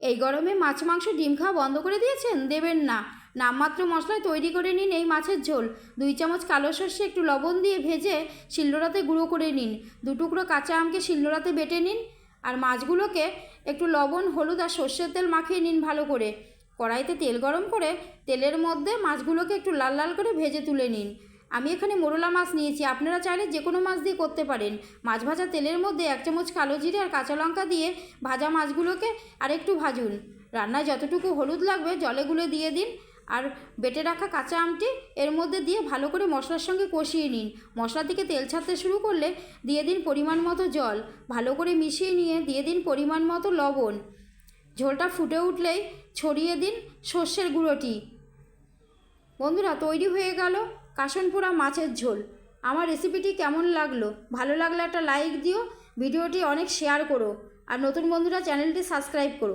এই গরমে মাছ মাংস ডিম খাওয়া বন্ধ করে দিয়েছেন? দেবেন না। নামমাত্র মশলায় তৈরি করে নিন এই মাছের ঝোল। 2 চামচ কালো সর্ষে একটু লবণ দিয়ে ভেজে শিলনোড়াতে গুঁড়ো করে নিন। 2 টুকরো কাঁচা আমকে শিলনোড়াতে বেটে নিন। আর মাছগুলোকে একটু লবণ, হলুদ আর সর্ষের তেল মাখিয়ে নিন ভালো করে। কড়াইতে তেল গরম করে তেলের মধ্যে মাছগুলোকে একটু লাল লাল করে ভেজে তুলে নিন। আমি এখানে মোরলা মাছ নিয়েছি, আপনারা চাইলে যে কোনো মাছ দিয়ে করতে পারেন। মাছ ভাজা তেলের মধ্যে 1 চামচ কালো জিরে আর কাঁচা লঙ্কা দিয়ে ভাজা মাছগুলোকে আরেকটু ভাজুন। রান্নায় যতটুকু হলুদ লাগবে জলে গুলে দিয়ে দিন। আর বেটে রাখা কাঁচা আমটি এর মধ্যে দিয়ে ভালো করে মশলার সঙ্গে কষিয়ে নিন। মশলা থেকে তেল ছাড়তে শুরু করলে দিয়ে দিন পরিমাণ মতো জল। ভালো করে মিশিয়ে নিয়ে দিয়ে দিন পরিমাণ মতো লবণ। ঝোলটা ফুটে উঠলেই ছড়িয়ে দিন সর্ষের গুঁড়োটি। বন্ধুরা, তৈরি হয়ে গেল কাশনপোড়া মাছের ঝোল। আমার রেসিপিটি কেমন লাগলো? ভালো লাগলে একটা লাইক দিও, ভিডিওটি অনেক শেয়ার করো আর নতুন বন্ধুরা চ্যানেলটি সাবস্ক্রাইব করো।